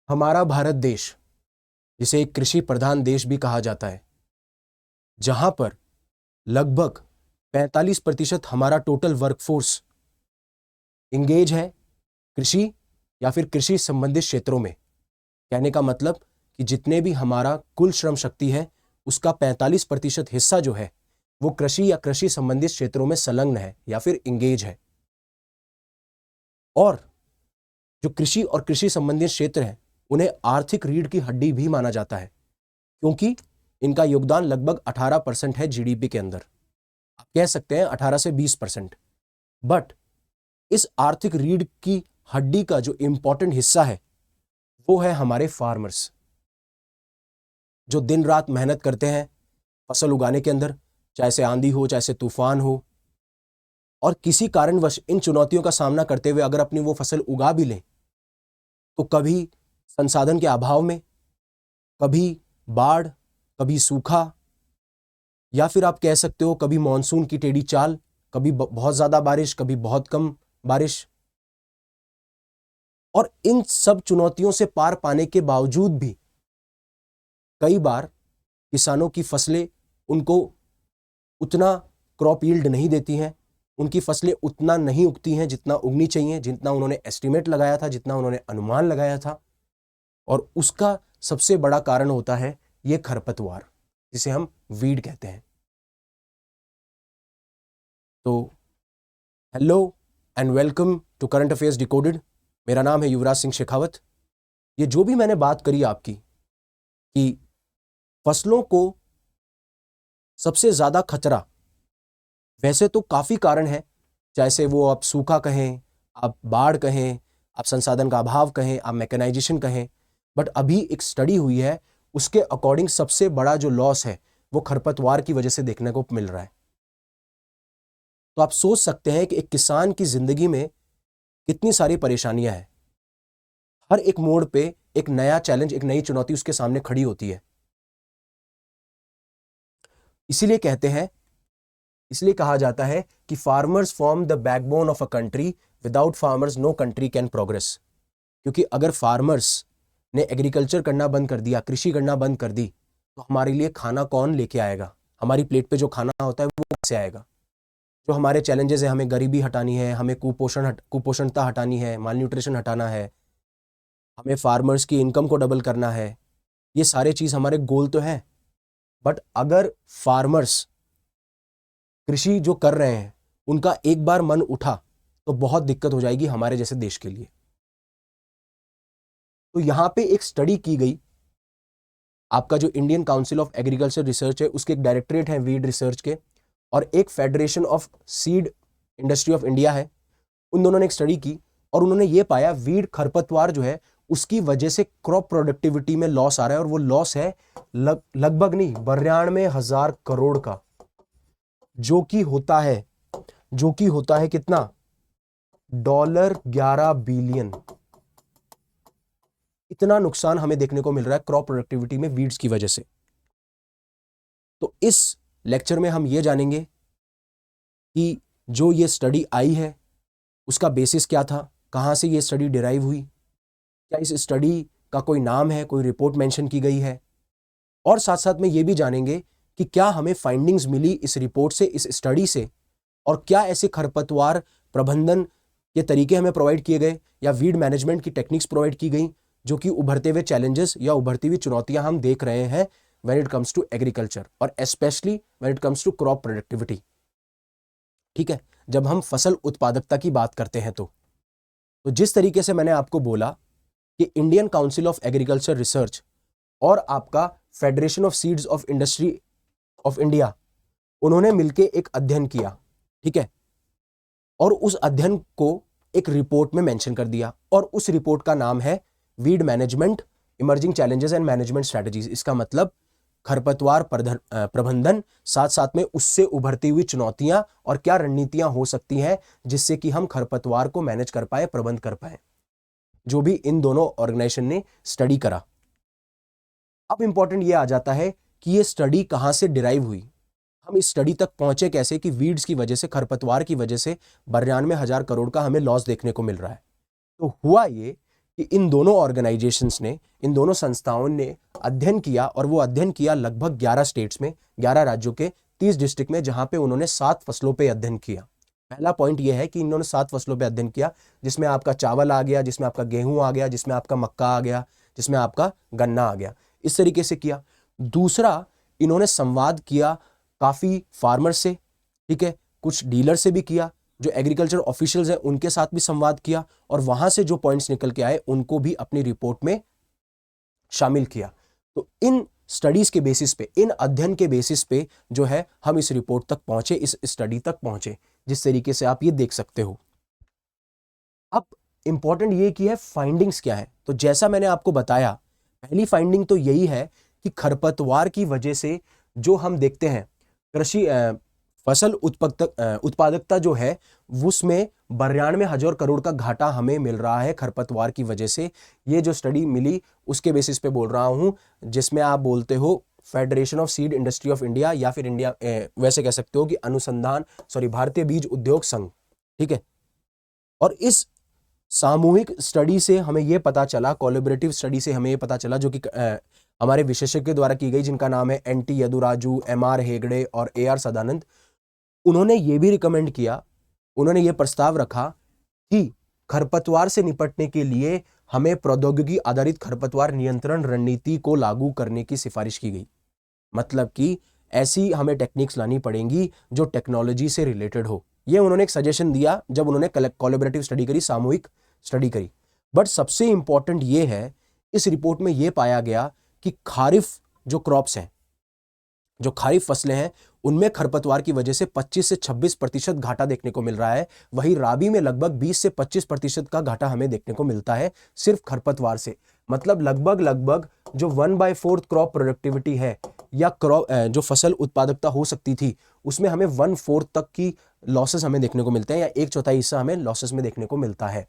हमारा भारत देश, जिसे एक कृषि प्रधान देश भी कहा जाता है, जहां पर लगभग 45% हमारा टोटल वर्कफोर्स इंगेज है कृषि या फिर कृषि संबंधित क्षेत्रों में। कहने का मतलब कि जितने भी हमारा कुल श्रम शक्ति है उसका 45% हिस्सा जो है वो कृषि या कृषि संबंधित क्षेत्रों में संलग्न है या फिर इंगेज है। और जो कृषि और कृषि संबंधित क्षेत्र हैं उन्हें आर्थिक रीढ़ की हड्डी भी माना जाता है, क्योंकि इनका योगदान लगभग 18% है जीडीपी के अंदर। आप कह सकते हैं 18 से 20%। बट इस आर्थिक रीढ़ की हड्डी का जो इंपॉर्टेंट हिस्सा है वो है हमारे फार्मर्स, जो दिन रात मेहनत करते हैं फसल उगाने के अंदर, चाहे से आंधी हो, चाहे से तूफान हो। और किसी कारणवश इन चुनौतियों का सामना करते हुए अगर अपनी वो फसल उगा भी लें तो कभी संसाधन के अभाव में, कभी बाढ़, कभी सूखा, या फिर आप कह सकते हो कभी मॉनसून की टेढ़ी चाल, कभी बहुत ज्यादा बारिश, कभी बहुत कम बारिश। और इन सब चुनौतियों से पार पाने के बावजूद भी कई बार किसानों की फसलें उनको उतना क्रॉप यील्ड नहीं देती हैं, उनकी फसलें उतना नहीं उगती हैं जितना उगनी चाहिए, जितना उन्होंने एस्टिमेट लगाया था, जितना उन्होंने अनुमान लगाया था। और उसका सबसे बड़ा कारण होता है ये खरपतवार, जिसे हम वीड कहते हैं। तो hello and welcome to current affairs decoded. मेरा नाम है युवराज सिंह शेखावत। ये जो भी मैंने बात करी आपकी कि फसलों को सबसे ज्यादा खतरा, वैसे तो काफी कारण है, चाहे से वो आप सूखा कहें, आप बाढ़ कहें, आप संसाधन का अभाव कहें, आप मैकेनाइजेशन कहें। बट अभी एक स्टडी हुई है, उसके अकॉर्डिंग सबसे बड़ा जो लॉस है वो खरपतवार की वजह से देखने को मिल रहा है। तो आप सोच सकते हैं कि एक किसान की जिंदगी में कितनी सारी परेशानियां हैं। हर एक मोड़ पे एक नया चैलेंज, एक नई चुनौती उसके सामने खड़ी होती है। इसीलिए कहते हैं, इसलिए कहा जाता है कि farmers form the backbone of a country, without farmers no country can progress. क्योंकि अगर फार्मर्स ने एग्रीकल्चर करना बंद कर दिया, कृषि करना बंद कर दी, तो हमारे लिए खाना कौन लेके आएगा? हमारी प्लेट पे जो खाना होता है वो कैसे आएगा? जो हमारे चैलेंजेस है, हमें गरीबी हटानी है, हमें कुपोषणता हटानी है, माल न्यूट्रिशन हटाना है, हमें फार्मर्स की इनकम को डबल करना है, ये सारे चीज हमारे गोल तो हैं। बट अगर फार्मर्स कृषि जो कर रहे हैं उनका एक बार मन उठा तो बहुत दिक्कत हो जाएगी हमारे जैसे देश के लिए। तो यहां पे एक स्टडी की गई, आपका जो Indian council of agriculture research है उसके एक डायरेक्टरेट है वीड रिसर्च के, और एक federation of seed industry of India है। उन दोनों ने एक स्टडी की और उन्होंने ये पाया वीड खरपतवार जो है उसकी वजह से क्रॉप प्रोडक्टिविटी में लॉस आ रहा है, और वो लॉस है लगभग नहीं 92,000 करोड़ का, जो कि होता है कितना? $11 बिलियन। इतना नुकसान हमें देखने को मिल रहा है क्रॉप प्रोडक्टिविटी में वीड्स की वजह से। तो इस लेक्चर में हम ये जानेंगे कि जो ये स्टडी आई है उसका बेसिस क्या था, कहां से ये स्टडी डिराइव हुई, क्या इस स्टडी का कोई नाम है, कोई रिपोर्ट मेंशन की गई है, और साथ साथ में ये भी जानेंगे कि क्या हमें फाइंडिंग्स मिली इस रिपोर्ट से, इस स्टडी से, और क्या ऐसे खरपतवार प्रबंधन के तरीके हमें प्रोवाइड किए गए या वीड मैनेजमेंट की टेक्निक्स प्रोवाइड की गई, जो कि उभरते हुए चैलेंजेस या उभरती हुई चुनौतियां हम देख रहे हैं when it comes to agriculture, और specially when it comes to crop productivity. ठीक है, जब हम फसल उत्पादकता की बात करते हैं तो जिस तरीके से मैंने आपको बोला कि Indian council of agriculture research और आपका federation of seeds of industry of India, उन्होंने मिलकर एक अध्ययन किया। ठीक है, और उस अध्ययन को एक रिपोर्ट में मेंशन कर दिया, और उस रिपोर्ट का नाम है weed management, emerging challenges and management strategies. इसका मतलब खरपतवार प्रबंधन, साथ साथ में उससे उभरती हुई चुनौतियां और क्या रणनीतियां हो सकती हैं जिससे कि हम खरपतवार को मैनेज कर पाए, प्रबंध कर पाए, जो भी इन दोनों ऑर्गेनाइजेशन ने स्टडी करा। अब इंपॉर्टेंट ये आ जाता है कि ये स्टडी कहां से डिराइव हुई, हम इस स्टडी तक पहुंचे कैसे कि वीड्स की वजह से, खरपतवार की वजह से 92,000 करोड़ का हमें लॉस देखने को मिल रहा है। तो हुआ ये कि इन दोनों ऑर्गेनाइजेशंस ने, इन दोनों संस्थाओं ने अध्ययन किया, और वो अध्ययन किया लगभग 11 स्टेट्स में, 11 राज्यों के 30 डिस्ट्रिक्ट में, जहां पे उन्होंने 7 फसलों पे अध्ययन किया। पहला पॉइंट ये है कि इन्होंने 7 फसलों पे अध्ययन किया, जिसमें आपका चावल आ गया, जिसमें आपका गेहूं आ गया, जिसमें आपका मक्का आ गया, जिसमें आपका गन्ना आ गया। इस तरीके से किया। दूसरा, इन्होंने संवाद किया काफी फार्मर से, ठीक है, कुछ डीलर से भी किया, जो एग्रीकल्चर ऑफिशियल्स हैं उनके साथ भी संवाद किया, और वहां से जो पॉइंट्स निकल के आए उनको भी अपनी रिपोर्ट में शामिल किया। तो इन स्टडीज के बेसिस पे, इन अध्ययन के बेसिस पे जो है हम इस रिपोर्ट तक पहुंचे, इस स्टडी तक पहुंचे, जिस तरीके से आप ये देख सकते हो। अब इंपॉर्टेंट ये कि है फाइंडिंग्स क्या है। तो जैसा मैंने आपको बताया, पहली फाइंडिंग तो यही है कि खरपतवार की वजह से जो हम देखते हैं कृषि फसल उत्पादकता जो है उसमें 92,000 करोड़ का घाटा हमें मिल रहा है खरपतवार की वजह से। ये जो स्टडी मिली उसके बेसिस पे बोल रहा हूं, जिसमें आप बोलते हो federation of seed industry of India, या फिर इंडिया वैसे कह सकते हो कि भारतीय बीज उद्योग संघ, ठीक है। और इस सामूहिक स्टडी से हमें यह पता चला, कोलैबोरेटिव स्टडी से हमें यह पता चला, जो कि हमारे विशेषज्ञ द्वारा की गई, जिनका नाम है एन.टी. यदुराजू, एम.आर. हेगड़े और ए.आर. सदानंद। उन्होंने ये भी रिकमेंड किया, उन्होंने ये प्रस्ताव रखा कि खरपतवार से निपटने के लिए हमें प्रौद्योगिकी आधारित खरपतवार नियंत्रण रणनीति को लागू करने की सिफारिश की गई। मतलब कि ऐसी हमें टेक्निक्स लानी पड़ेंगी जो टेक्नोलॉजी से रिलेटेड हो। ये उन्होंने एक सजेशन दिया जब उन्होंने कोलैबोरेटिव स्टडी करी, सामूहिक स्टडी करी। बट सबसे इंपॉर्टेंट ये है, इस रिपोर्ट में यह पाया गया कि खारिफ जो क्रॉप्स हैं, जो खारिफ फसलें हैं, उनमें खरपतवार की वजह से 25 से 26% घाटा देखने को मिल रहा है। वहीं राबी में लगभग 20 से 25% का घाटा हमें देखने को मिलता है सिर्फ खरपतवार से। मतलब लगभग जो 1/4 क्रॉप प्रोडक्टिविटी है, या क्रॉप जो फसल उत्पादकता हो सकती थी, उसमें हमें 1/4 तक की लॉसेस हमें देखने को मिलते हैं, या 1/4 हिस्सा हमें लॉसेस में देखने को मिलता है।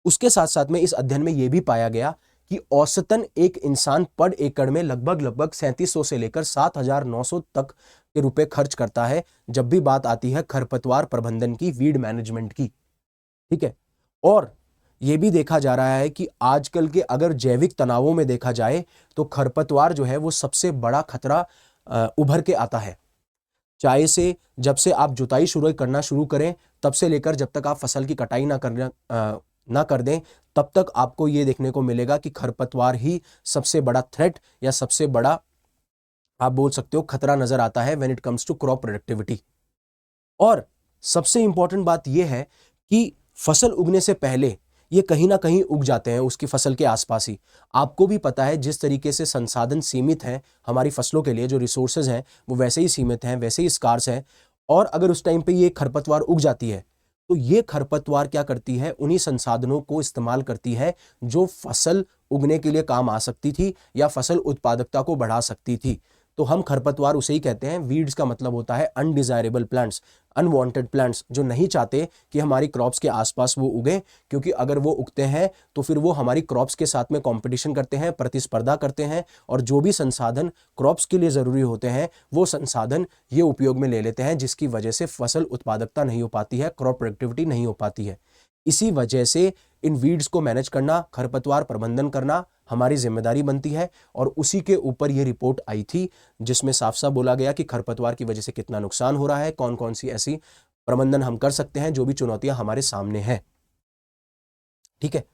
उसके साथ साथ में इस अध्ययन में यह भी पाया गया कि औसतन एक इंसान पर एकड़ में लगभग 3700 से लेकर 7900 तक के रुपए खर्च करता है, जब भी बात आती है खरपतवार प्रबंधन की, वीड मैनेजमेंट की, ठीक है। और यह भी देखा जा रहा है कि आजकल के अगर जैविक तनावों में देखा जाए तो खरपतवार जो है वो सबसे बड़ा खतरा उभर के आता है। चाहे से जब से आप जुताई करना शुरू करें, तब से लेकर जब तक आप फसल की कटाई ना कर दें, तब तक आपको यह देखने को मिलेगा कि खरपतवार ही सबसे बड़ा थ्रेट, या सबसे बड़ा आप बोल सकते हो खतरा नजर आता है when it comes to crop productivity. और सबसे इंपॉर्टेंट बात यह है कि फसल उगने से पहले ये कहीं ना कहीं उग जाते हैं उसकी फसल के आसपास ही। आपको भी पता है जिस तरीके से संसाधन सीमित हैं हमारी फसलों के लिए, जो रिसोर्सेज हैं वो वैसे ही सीमित हैं, वैसे ही स्कार्स हैं। और अगर उस टाइम पे ये खरपतवार उग जाती है, तो ये खरपतवार क्या करती है, उन्हीं संसाधनों को इस्तेमाल करती है जो फसल उगने के लिए काम आ सकती थी या फसल उत्पादकता को बढ़ा सकती थी। तो हम खरपतवार उसे ही कहते हैं। वीड्स का मतलब होता है अनडिजायरेबल प्लांट्स, अनवांटेड प्लांट्स, जो नहीं चाहते कि हमारी क्रॉप्स के आसपास वो उगे, क्योंकि अगर वो उगते हैं तो फिर वो हमारी क्रॉप्स के साथ में कंपटीशन करते हैं, प्रतिस्पर्धा करते हैं, और जो भी संसाधन क्रॉप्स के लिए ज़रूरी होते हैं वो संसाधन ये उपयोग में ले लेते हैं, जिसकी वजह से फसल उत्पादकता नहीं हो पाती है, क्रॉप प्रोडक्टिविटी नहीं हो पाती है। इसी वजह से इन वीड्स को मैनेज करना, खरपतवार प्रबंधन करना हमारी जिम्मेदारी बनती है। और उसी के ऊपर ये रिपोर्ट आई थी जिसमें साफ साफ बोला गया कि खरपतवार की वजह से कितना नुकसान हो रहा है, कौन कौन सी ऐसी प्रबंधन हम कर सकते हैं, जो भी चुनौतियां हमारे सामने हैं, ठीक है।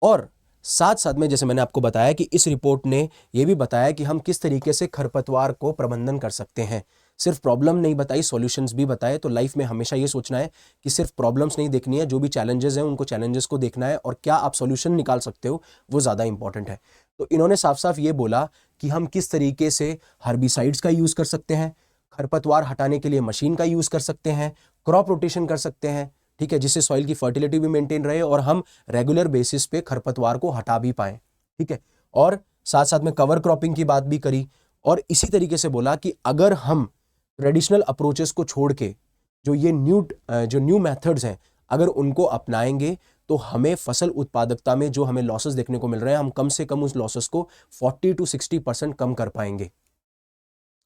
और साथ साथ में जैसे मैंने आपको बताया कि इस रिपोर्ट ने यह भी बताया कि हम किस तरीके से खरपतवार को प्रबंधन कर सकते हैं। सिर्फ प्रॉब्लम नहीं बताई, सॉल्यूशंस भी बताए। तो लाइफ में हमेशा ये सोचना है कि सिर्फ प्रॉब्लम्स नहीं देखनी है, जो भी चैलेंजेस हैं उनको चैलेंजेस को देखना है, और क्या आप सॉल्यूशन निकाल सकते हो वो ज़्यादा इंपॉर्टेंट है। तो इन्होंने साफ साफ ये बोला कि हम किस तरीके से हर्बिसाइड्स का यूज़ कर सकते हैं, खरपतवार हटाने के लिए मशीन का यूज़ कर सकते हैं, क्रॉप रोटेशन कर सकते हैं, ठीक है, जिससे सॉइल की फर्टिलिटी भी मेंटेन रहे और हम रेगुलर बेसिस पे खरपतवार को हटा भी पाएं, ठीक है। और साथ साथ में कवर क्रॉपिंग की बात भी करी। और इसी तरीके से बोला कि अगर हम ट्रेडिशनल अप्रोचेस को छोड़ के जो न्यू मेथड्स हैं, अगर उनको अपनाएंगे तो हमें फसल उत्पादकता में जो हमें लॉसेस देखने को मिल रहे हैं, हम कम से कम उस लॉसेस को 40 to 60% कम कर पाएंगे।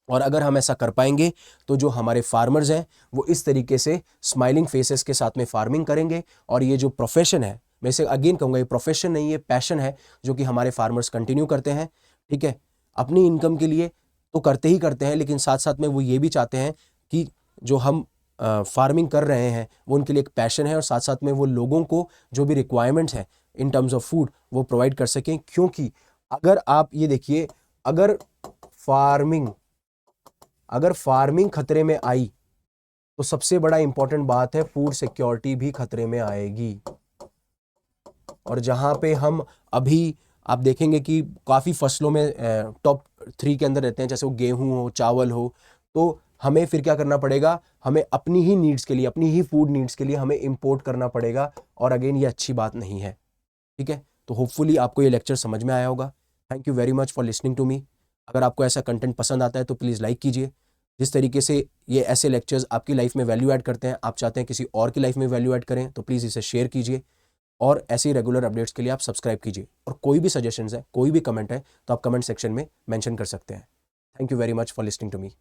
और अगर हम ऐसा कर पाएंगे तो जो हमारे फार्मर्स हैं वो इस तरीके से स्माइलिंग फेसेस के साथ में फार्मिंग करेंगे, और ये जो प्रोफेशन है मैं इसे अगेन कहूँगा ये प्रोफेशन नहीं है, पैशन है जो कि हमारे फार्मर्स कंटिन्यू करते हैं, ठीक है। अपनी इनकम के लिए तो करते ही करते हैं, लेकिन साथ साथ में वो ये भी चाहते हैं कि जो हम फार्मिंग कर रहे हैं वो उनके लिए एक पैशन है, और साथ साथ में वो लोगों को जो भी रिक्वायरमेंट्स हैं इन टर्म्स ऑफ फूड वो प्रोवाइड कर सकें। क्योंकि अगर आप ये देखिए, अगर फार्मिंग खतरे में आई तो सबसे बड़ा इंपॉर्टेंट बात है फूड सिक्योरिटी भी खतरे में आएगी। और जहां पे हम अभी आप देखेंगे कि काफ़ी फसलों में टॉप 3 के अंदर रहते हैं, जैसे वो गेहूं हो, चावल हो, तो हमें फिर क्या करना पड़ेगा, हमें अपनी ही नीड्स के लिए, अपनी ही फूड नीड्स के लिए हमें इंपोर्ट करना पड़ेगा, और अगेन ये अच्छी बात नहीं है, ठीक है। तो होपफुली आपको ये लेक्चर समझ में आया होगा। Thank you very much for listening to me. अगर आपको ऐसा कंटेंट पसंद आता है तो प्लीज़ लाइक कीजिए। जिस तरीके से ये ऐसे लेक्चर्स आपकी लाइफ में वैल्यू ऐड करते हैं, आप चाहते हैं किसी और की लाइफ में वैल्यू ऐड करें, तो प्लीज़ इसे शेयर कीजिए, और ऐसे ही रेगुलर अपडेट्स के लिए आप सब्सक्राइब कीजिए। और कोई भी सजेशंस है, कोई भी कमेंट है, तो आप कमेंट सेक्शन में मेंशन कर सकते हैं। Thank you very much for listening to me.